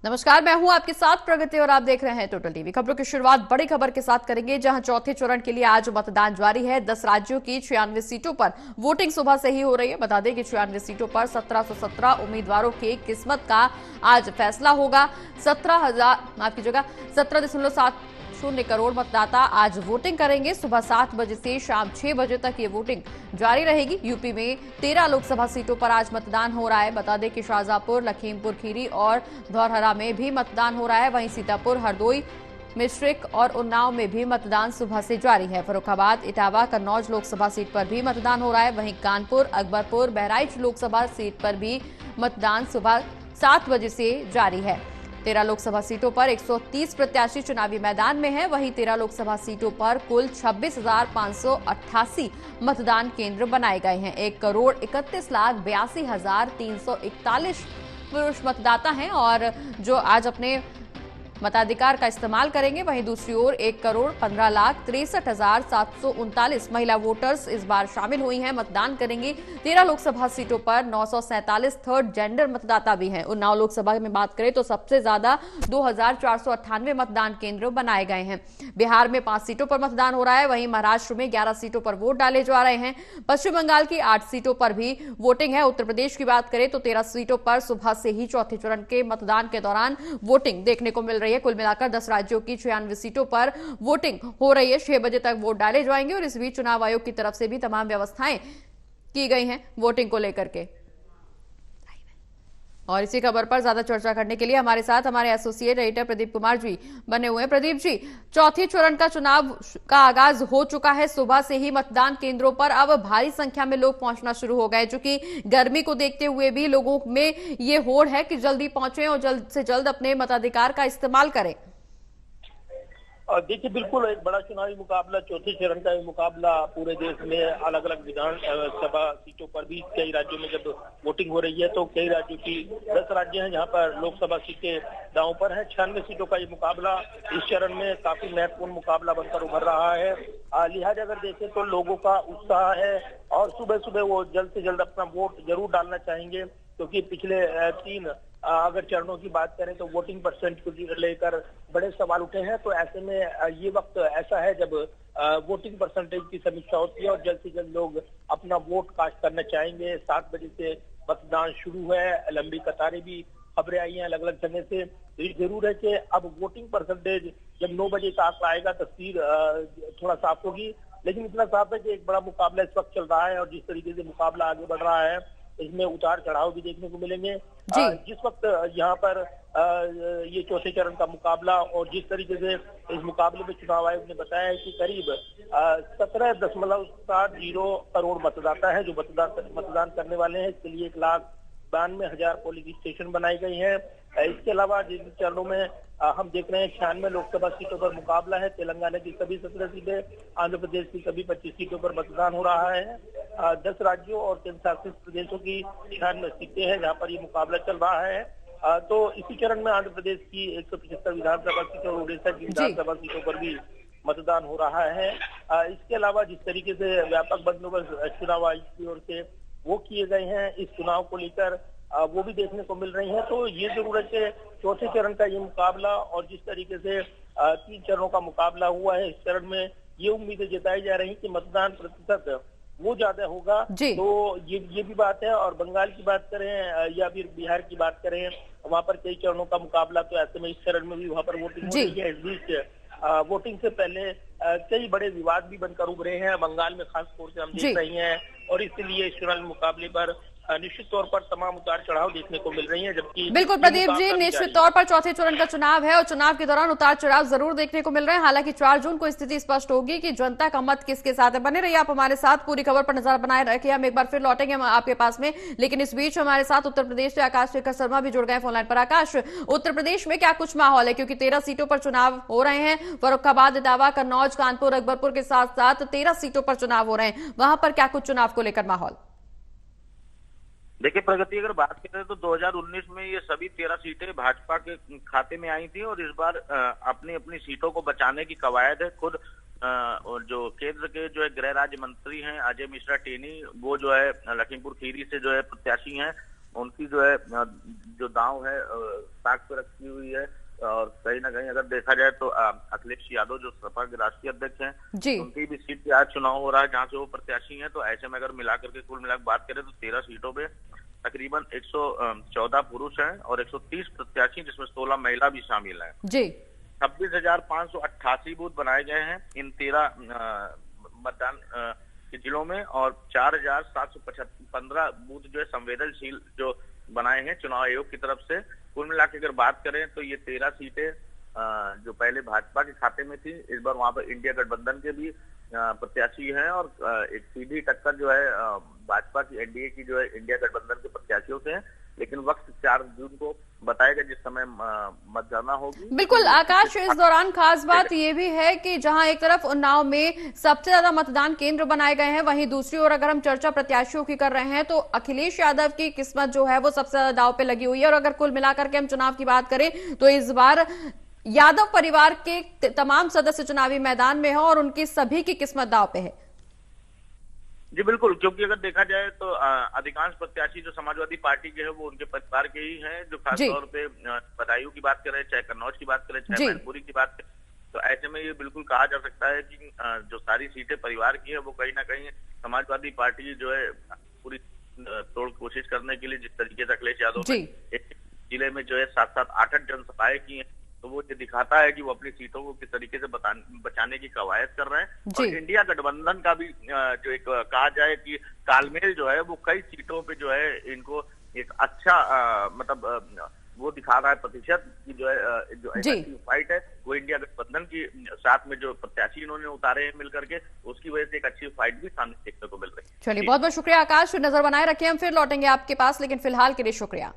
नमस्कार, मैं हूं आपके साथ प्रगति और आप देख रहे हैं टोटल टीवी। खबरों की शुरुआत बड़ी खबर के साथ करेंगे, जहां चौथे चरण के लिए आज मतदान जारी है। 10 राज्यों की 96 सीटों पर वोटिंग सुबह से ही हो रही है। बता दें कि 96 सीटों पर 1717 उम्मीदवारों की किस्मत का आज फैसला होगा। 17.70 करोड़ मतदाता आज वोटिंग करेंगे। सुबह 7 बजे से शाम 6 बजे तक ये वोटिंग जारी रहेगी। यूपी में 13 लोकसभा सीटों पर आज मतदान हो रहा है। बता दें कि शाहजहांपुर, लखीमपुर खीरी और धौरहरा में भी मतदान हो रहा है। वहीं सीतापुर, हरदोई, मिश्रिक और उन्नाव में भी मतदान सुबह से जारी है। फर्रुखाबाद, इटावा, कन्नौज लोकसभा सीट पर भी मतदान हो रहा है। वहीं कानपुर, अकबरपुर, बहराइच लोकसभा सीट पर भी मतदान सुबह 7 बजे से जारी है। 13 लोकसभा सीटों पर 130 प्रत्याशी चुनावी मैदान में हैं। वहीं 13 लोकसभा सीटों पर कुल 26,588 मतदान केंद्र बनाए गए हैं। 1,31,82,341 पुरुष मतदाता हैं और जो आज अपने मताधिकार का इस्तेमाल करेंगे। वहीं दूसरी ओर 1,15,63,739 महिला वोटर्स इस बार शामिल हुई हैं, मतदान करेंगी। 13 लोकसभा सीटों पर 947 थर्ड जेंडर मतदाता भी हैं। उन्नाव लोकसभा में बात करें तो सबसे ज्यादा 2,498 मतदान केंद्र बनाए गए हैं। बिहार में 5 सीटों पर मतदान हो रहा है। वहीं महाराष्ट्र में 11 सीटों पर वोट डाले जा रहे हैं। पश्चिम बंगाल की 8 सीटों पर भी वोटिंग है। उत्तर प्रदेश की बात करें तो 13 सीटों पर सुबह से ही चौथे चरण के मतदान के दौरान वोटिंग देखने को मिल रही है। कुल मिलाकर 10 राज्यों की 96 सीटों पर वोटिंग हो रही है। 6 बजे तक वोट डाले जाएंगे और इस बीच चुनाव आयोग की तरफ से भी तमाम व्यवस्थाएं की गई हैं वोटिंग को लेकर के। और इसी खबर पर ज्यादा चर्चा करने के लिए हमारे साथ हमारे एसोसिएट एडिटर प्रदीप कुमार जी बने हुए हैं। प्रदीप जी, चौथे चरण का चुनाव का आगाज हो चुका है। सुबह से ही मतदान केंद्रों पर अब भारी संख्या में लोग पहुंचना शुरू हो गए, चूंकि गर्मी को देखते हुए भी लोगों में ये होड़ है कि जल्दी पहुंचे और जल्द से जल्द अपने मताधिकार का इस्तेमाल करें। और देखिए, बिल्कुल एक बड़ा चुनावी मुकाबला, चौथे चरण का मुकाबला पूरे देश में अलग अलग विधानसभा सीटों पर भी कई राज्यों में जब वोटिंग हो रही है तो कई राज्यों की 10 राज्य हैं जहां पर लोकसभा सीटें दांव पर हैं। 96 सीटों का ये मुकाबला इस चरण में काफी महत्वपूर्ण मुकाबला बनकर उभर रहा है। लिहाजा अगर देखें तो लोगों का उत्साह है और सुबह सुबह वो जल्द से जल्द अपना वोट जरूर डालना चाहेंगे, क्योंकि पिछले 3 अगर चरणों की बात करें तो वोटिंग परसेंट को लेकर बड़े सवाल उठे हैं। तो ऐसे में ये वक्त ऐसा है जब वोटिंग परसेंटेज की समीक्षा होती है और जल्द से जल्द लोग अपना वोट कास्ट करना चाहेंगे। 7 बजे से मतदान शुरू है। लंबी कतारें भी खबरें आई हैं अलग अलग जगह से। तो ये जरूर है कि अब वोटिंग परसेंटेज जब 9 बजे का आंकड़ा आएगा तस्वीर थोड़ा साफ होगी। लेकिन इतना साफ है कि एक बड़ा मुकाबला इस वक्त चल रहा है और जिस तरीके से मुकाबला आगे बढ़ रहा है इसमें उतार चढ़ाव भी देखने को मिलेंगे। जिस वक्त यहाँ पर ये चौथे चरण का मुकाबला और जिस तरीके से इस मुकाबले में चुनाव आयोग ने बताया है कि करीब 17.70 करोड़ मतदाता है जो मतदान करने वाले हैं। इसके लिए 1,92,000 पोलिंग स्टेशन बनाए गए हैं। इसके अलावा जिन चरणों में हम देख रहे हैं 96 लोकसभा सीटों पर मुकाबला है। तेलंगाना की सभी 17 सीटें, आंध्र प्रदेश की सभी 25 सीटों पर मतदान हो रहा है। 10 राज्यों और केंद्र शासित प्रदेशों की 96 सीटें हैं जहां पर ये मुकाबला चल रहा है। तो इसी चरण में आंध्र प्रदेश की 175 विधानसभा सीटों और उड़ीसा की विधानसभा सीटों पर भी मतदान हो रहा है। इसके अलावा जिस तरीके से व्यापक बंदोबस्त चुनाव आयोग की ओर से वो किए गए हैं इस चुनाव को लेकर, वो भी देखने को मिल रही है। तो ये जरूरत है चौथे चरण का ये मुकाबला और जिस तरीके से 3 चरणों का मुकाबला हुआ है इस चरण में ये उम्मीदें जताई जा रही कि मतदान प्रतिशत वो ज्यादा होगा। तो ये भी बात है। और बंगाल की बात करें या फिर बिहार की बात करें, वहां पर कई चरणों का मुकाबला, तो ऐसे में इस चरण में भी वहां पर वोटिंग हो रही है। इस बीच वोटिंग से पहले कई बड़े विवाद भी बनकर उभरे हैं बंगाल में, खास तौर से हम देख रही हैं। और इसलिए इस चुनावी मुकाबले पर निश्चित तौर पर तमाम उतार चढ़ाव देखने को मिल रही है। जबकि बिल्कुल प्रदीप जी, निश्चित तौर पर चौथे चरण का चुनाव है और चुनाव के दौरान उतार चढ़ाव जरूर देखने को मिल रहे हैं। हालांकि 4 जून को स्थिति स्पष्ट होगी कि जनता का मत किसके साथ है। बने रहिए आप हमारे साथ, पूरी खबर पर नजर बनाए रखिए। हम एक बार फिर लौटेंगे आपके पास में, लेकिन इस बीच हमारे साथ उत्तर प्रदेश से आकाश शेखर शर्मा भी जुड़ गए फोनलाइन पर। आकाश, उत्तर प्रदेश में क्या कुछ माहौल है, क्योंकि 13 सीटों पर चुनाव हो रहे हैं। फर्रुखाबाद, इटावा, कन्नौज, कानपुर, अकबरपुर के साथ साथ 13 सीटों पर चुनाव हो रहे हैं। वहां पर क्या कुछ चुनाव को लेकर माहौल? देखिए प्रगति, अगर बात करें तो 2019 में ये सभी 13 सीटें भाजपा के खाते में आई थी और इस बार अपनी अपनी सीटों को बचाने की कवायद है। खुद और जो केंद्र के जो है गृह राज्य मंत्री हैं अजय मिश्रा टेनी, वो जो है लखीमपुर खीरी से जो है प्रत्याशी हैं उनकी जो है जो दांव है ताक पे रखी हुई है। और कहीं ना कहीं अगर देखा जाए तो अखिलेश यादव जो सपा के राष्ट्रीय अध्यक्ष हैं, उनकी भी सीट पे आज चुनाव हो रहा है जहां से वो प्रत्याशी हैं। तो ऐसे में अगर मिलाकर के कुल मिलाकर बात करें तो 13 सीटों पे तकरीबन 114 पुरुष हैं और 130 प्रत्याशी, जिसमें 16 महिला भी शामिल हैं। जी 26,588 बूथ बनाए गए हैं इन 13 मतदान के जिलों में और 4,715 बूथ जो है संवेदनशील जो बनाए हैं चुनाव आयोग की तरफ से। कुल मिला के अगर बात करें तो ये 13 सीटें जो पहले भाजपा के खाते में थी, इस बार वहां पर इंडिया गठबंधन के भी प्रत्याशी हैं और एक सीधी टक्कर जो है भाजपा की एनडीए की जो है इंडिया गठबंधन के प्रत्याशियों से है। लेकिन वक्त 4 जून को बताएगा जिस समय मतगणना होगी। बिल्कुल आकाश, इस दौरान खास बात ये भी है कि जहां एक तरफ उन्नाव में सबसे ज्यादा मतदान केंद्र बनाए गए हैं, वहीं दूसरी ओर अगर हम चर्चा प्रत्याशियों की कर रहे हैं तो अखिलेश यादव की किस्मत जो है वो सबसे ज्यादा दांव पे लगी हुई है। और अगर कुल मिलाकर के हम चुनाव की बात करें तो इस बार यादव परिवार के तमाम सदस्य चुनावी मैदान में हैं और उनकी सभी की किस्मत दांव पे है। जी बिल्कुल, क्योंकि अगर देखा जाए तो अधिकांश प्रत्याशी जो समाजवादी पार्टी के हैं वो उनके परिवार के ही हैं, जो खासतौर पे बदायूं की बात करें, चाहे कन्नौज की बात करें, चाहे मैनपुरी की बात करें, तो ऐसे में ये बिल्कुल कहा जा सकता है कि जो सारी सीटें परिवार की है वो कहीं ना कहीं समाजवादी पार्टी जो है पूरी तोड़ कोशिश करने के लिए, जिस तरीके से अखिलेश यादव ने एक जिले में जो है 7-7, 8-8 जनसभाएं की है, तो वो ये दिखाता है कि वो अपनी सीटों को किस तरीके से बचाने की कवायद कर रहे हैं। और इंडिया गठबंधन का भी जो एक कहा जाए कि तालमेल जो है वो कई सीटों पे जो है इनको एक अच्छा मतलब वो दिखा रहा है प्रतिशत की जो है जो अच्छी फाइट है वो इंडिया गठबंधन की साथ में जो प्रत्याशी इन्होंने उतारे हैं मिलकर के, उसकी वजह से एक अच्छी फाइट भी सामने देखने को मिल रही है। चलिए बहुत बहुत शुक्रिया आकाश, नजर बनाए रखें, हम फिर लौटेंगे आपके पास, लेकिन फिलहाल के लिए शुक्रिया।